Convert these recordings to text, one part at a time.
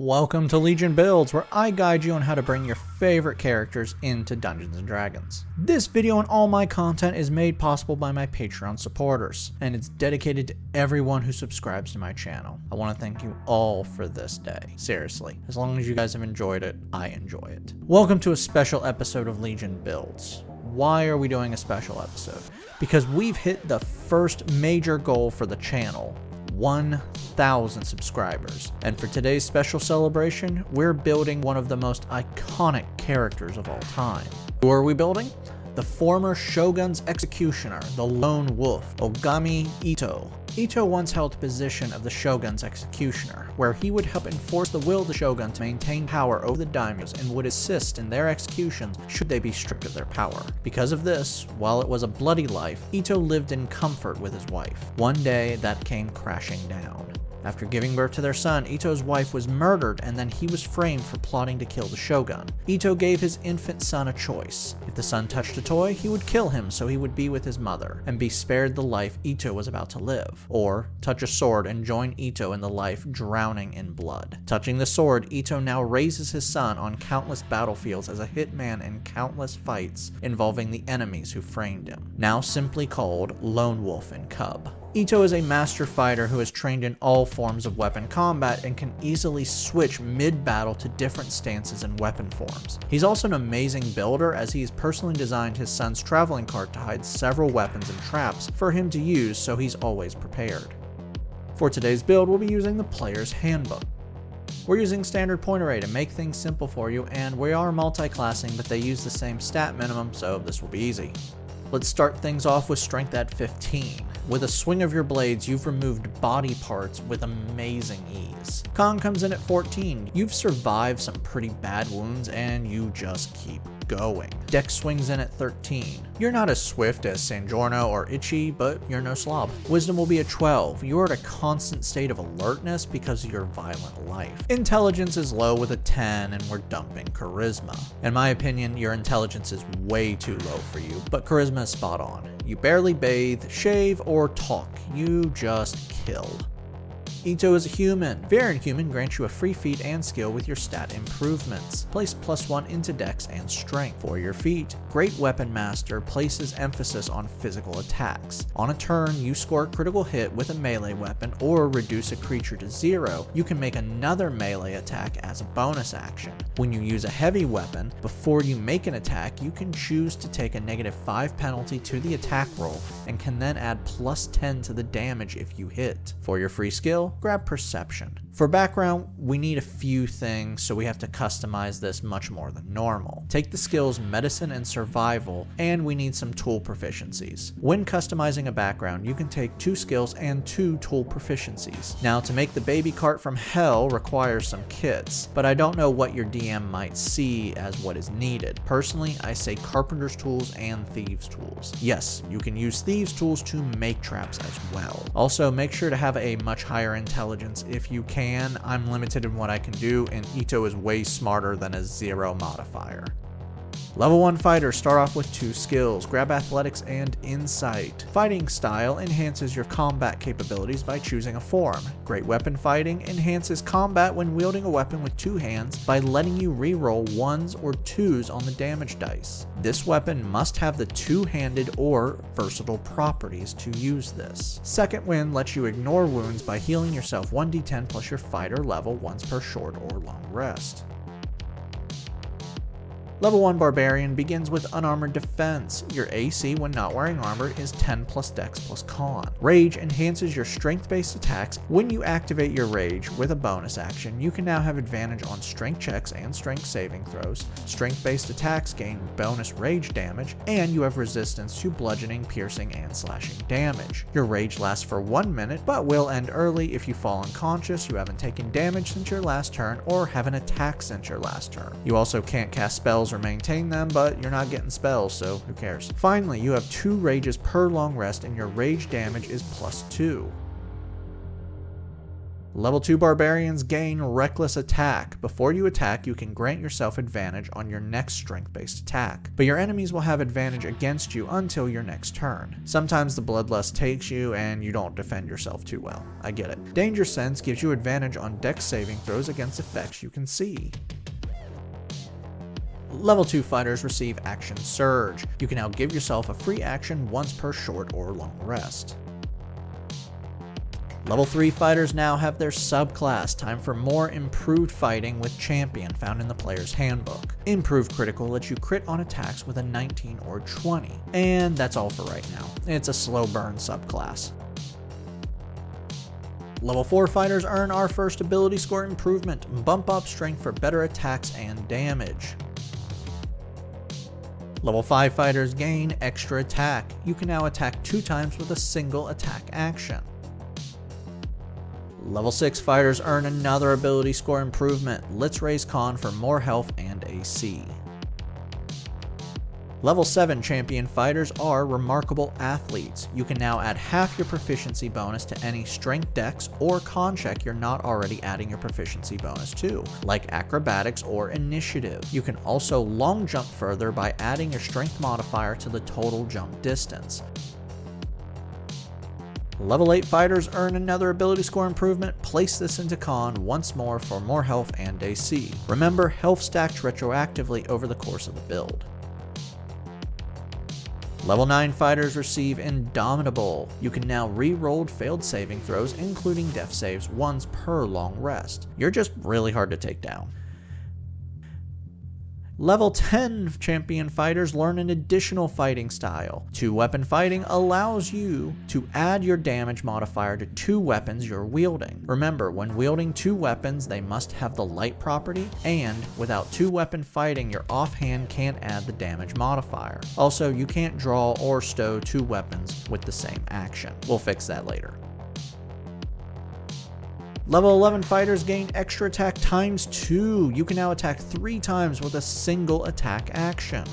Welcome to Legion Builds, where I guide you on how to bring your favorite characters into Dungeons & Dragons. This video and all my content is made possible by my Patreon supporters, and it's dedicated to everyone who subscribes to my channel. I want to thank you all for this day. Seriously, as long as you guys have enjoyed it, I enjoy it. Welcome to a special episode of Legion Builds. Why are we doing a special episode? Because we've hit the first major goal for the channel, 1,000 subscribers. And for today's special celebration, we're building one of the most iconic characters of all time. Who are we building? The former Shogun's executioner, the Lone Wolf, Ogami Itto. Itto once held the position of the Shogun's executioner, where he would help enforce the will of the Shogun to maintain power over the daimyos and would assist in their executions should they be stripped of their power. Because of this, while it was a bloody life, Itto lived in comfort with his wife. One day, that came crashing down. After giving birth to their son, Itto's wife was murdered, and then he was framed for plotting to kill the Shogun. Itto gave his infant son a choice. If the son touched a toy, he would kill him so he would be with his mother, and be spared the life Itto was about to live. Or, touch a sword and join Itto in the life drowning in blood. Touching the sword, Itto now raises his son on countless battlefields as a hitman in countless fights involving the enemies who framed him, now simply called Lone Wolf and Cub. Itto is a master fighter who is trained in all forms of weapon combat and can easily switch mid-battle to different stances and weapon forms. He's also an amazing builder, as he's personally designed his son's traveling cart to hide several weapons and traps for him to use, so he's always prepared. For today's build, we'll be using the Player's Handbook. We're using standard point array to make things simple for you, and we are multi-classing, but they use the same stat minimum, so this will be easy. Let's start things off with strength at 15. With a swing of your blades, you've removed body parts with amazing ease. Con comes in at 14. You've survived some pretty bad wounds and you just keep going. Dex swings in at 13. You're not as swift as Sanjorno or Itchy, but you're no slob. Wisdom will be at 12. You are at a constant state of alertness because of your violent life. Intelligence is low with a 10, and we're dumping Charisma. In my opinion, your intelligence is way too low for you, but Charisma is spot on. You barely bathe, shave, or talk. You just kill. Itto is a human. Variant Human grants you a free feat and skill with your stat improvements. Place +1 into Dex and Strength. For your feat, Great Weapon Master places emphasis on physical attacks. On a turn, you score a critical hit with a melee weapon or reduce a creature to 0. You can make another melee attack as a bonus action. When you use a heavy weapon, before you make an attack, you can choose to take a -5 penalty to the attack roll and can then add +10 to the damage if you hit. For your free skill, grab Perception. For background, we need a few things, so we have to customize this much more than normal. Take the skills Medicine and Survival, and we need some tool proficiencies. When customizing a background, you can take 2 skills and 2 tool proficiencies. Now, to make the baby cart from hell requires some kits, but I don't know what your DM might see as what is needed. Personally, I say Carpenter's Tools and Thieves' Tools. Yes, you can use Thieves' Tools to make traps as well. Also, make sure to have a much higher intelligence if you can. I'm limited in what I can do, and Itto is way smarter than a 0 modifier. Level 1 fighters start off with 2 skills, grab Athletics and Insight. Fighting Style enhances your combat capabilities by choosing a form. Great Weapon Fighting enhances combat when wielding a weapon with 2 hands by letting you reroll 1s or 2s on the damage dice. This weapon must have the 2-handed or versatile properties to use this. Second Wind lets you ignore wounds by healing yourself 1d10 plus your fighter level once per short or long rest. Level 1 Barbarian begins with Unarmored Defense. Your AC when not wearing armor is 10 plus Dex plus Con. Rage enhances your strength-based attacks. When you activate your Rage with a bonus action, you can now have advantage on strength checks and strength saving throws. Strength-based attacks gain bonus rage damage, and you have resistance to bludgeoning, piercing, and slashing damage. Your Rage lasts for 1 minute, but will end early if you fall unconscious, you haven't taken damage since your last turn, or have an attack since your last turn. You also can't cast spells or maintain them, but you're not getting spells, so who cares. Finally, you have 2 rages per long rest, and your rage damage is +2. Level 2 Barbarians gain Reckless Attack. Before you attack, you can grant yourself advantage on your next strength-based attack, but your enemies will have advantage against you until your next turn. Sometimes the bloodlust takes you and you don't defend yourself too well. I get it. Danger Sense gives you advantage on dex saving throws against effects you can see. Level 2 fighters receive Action Surge. You can now give yourself a free action once per short or long rest. Level 3 fighters now have their subclass. Time for more improved fighting with Champion found in the player's handbook. Improved Critical lets you crit on attacks with a 19 or 20. And that's all for right now. It's a slow burn subclass. Level 4 fighters earn our first ability score improvement. Bump up strength for better attacks and damage. Level 5 fighters gain Extra Attack. You can now attack 2 times with a single attack action. Level 6 fighters earn another ability score improvement. Let's raise Con for more health and AC. Level 7 champion fighters are Remarkable Athletes. You can now add half your proficiency bonus to any strength dex or con check you're not already adding your proficiency bonus to, like acrobatics or initiative. You can also long jump further by adding your strength modifier to the total jump distance. Level 8 fighters earn another ability score improvement. Place this into Con once more for more health and AC. Remember, health stacks retroactively over the course of the build. Level 9 fighters receive Indomitable. You can now re-roll failed saving throws, including death saves, once per long rest. You're just really hard to take down. Level 10 champion fighters learn an additional fighting style. 2-weapon fighting allows you to add your damage modifier to 2 weapons you're wielding. Remember, when wielding 2 weapons, they must have the light property, and without 2-weapon fighting, your offhand can't add the damage modifier. Also, you can't draw or stow 2 weapons with the same action. We'll fix that later. Level 11 fighters gain Extra Attack times 2. You can now attack 3 times with a single attack action.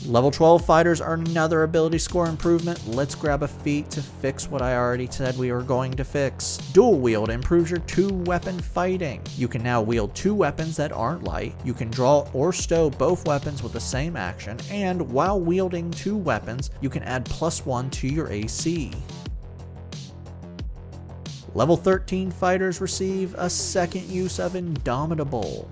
Level 12 fighters earn another ability score improvement. Let's grab a feat to fix what I already said we were going to fix. Dual Wield improves your 2-weapon fighting. You can now wield 2 weapons that aren't light. You can draw or stow both weapons with the same action, and while wielding 2 weapons, you can add +1 to your AC. Level 13 fighters receive a second use of Indomitable.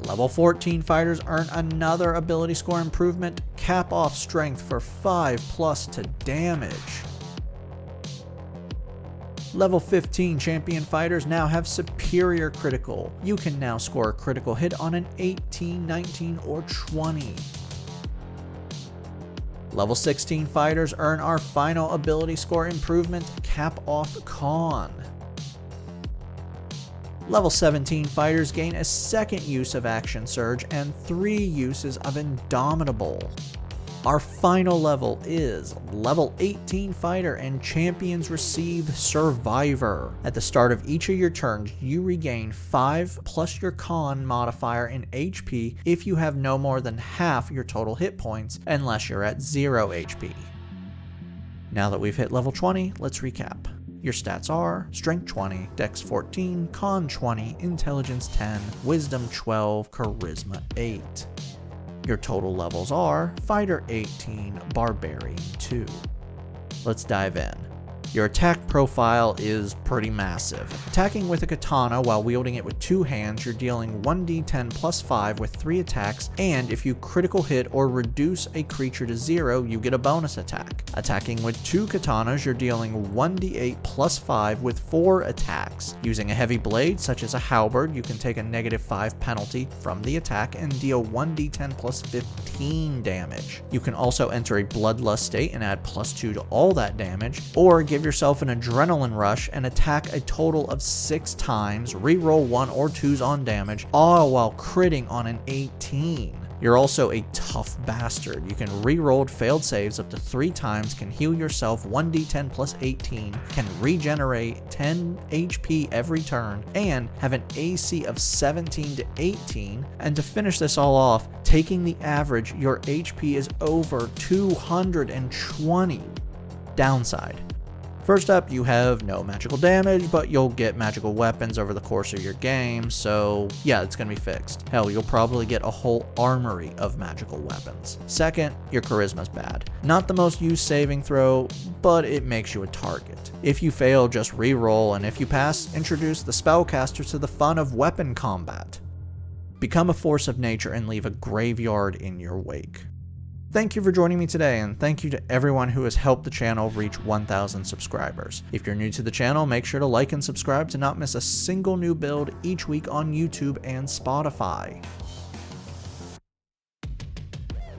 Level 14 fighters earn another ability score improvement. Cap off strength for 5+ to damage. Level 15 champion fighters now have Superior Critical. You can now score a critical hit on an 18, 19, or 20. Level 16 fighters earn our final ability score improvement, Cap Off Con. Level 17 fighters gain a second use of Action Surge and 3 uses of Indomitable. Our final level is level 18 fighter, and champions receive Survivor. At the start of each of your turns, you regain 5 plus your con modifier in HP if you have no more than half your total hit points, unless you're at 0 HP. Now that we've hit level 20, let's recap. Your stats are Strength 20, Dex 14, Con 20, Intelligence 10, Wisdom 12, Charisma 8. Your total levels are Fighter 18, Barbarian 2. Let's dive in. Your attack profile is pretty massive. Attacking with a katana while wielding it with 2 hands, you're dealing 1d10 plus 5 with 3 attacks, and if you critical hit or reduce a creature to 0, you get a bonus attack. Attacking with 2 katanas, you're dealing 1d8 plus 5 with 4 attacks. Using a heavy blade, such as a halberd, you can take a -5 penalty from the attack and deal 1d10 plus 15 damage. You can also enter a bloodlust state and add +2 to all that damage, or give yourself an adrenaline rush and attack a total of 6 times, reroll 1 or 2s on damage, all while critting on an 18. You're also a tough bastard. You can reroll failed saves up to 3 times, can heal yourself 1d10 plus 18, can regenerate 10 HP every turn, and have an AC of 17 to 18. And to finish this all off, taking the average, your HP is over 220. Downside: First up, you have no magical damage, but you'll get magical weapons over the course of your game, so yeah, it's gonna be fixed. Hell, you'll probably get a whole armory of magical weapons. Second, your charisma's bad. Not the most used saving throw, but it makes you a target. If you fail, just re-roll, and if you pass, introduce the spellcaster to the fun of weapon combat. Become a force of nature and leave a graveyard in your wake. Thank you for joining me today, and thank you to everyone who has helped the channel reach 1,000 subscribers. If you're new to the channel, make sure to like and subscribe to not miss a single new build each week on YouTube and Spotify.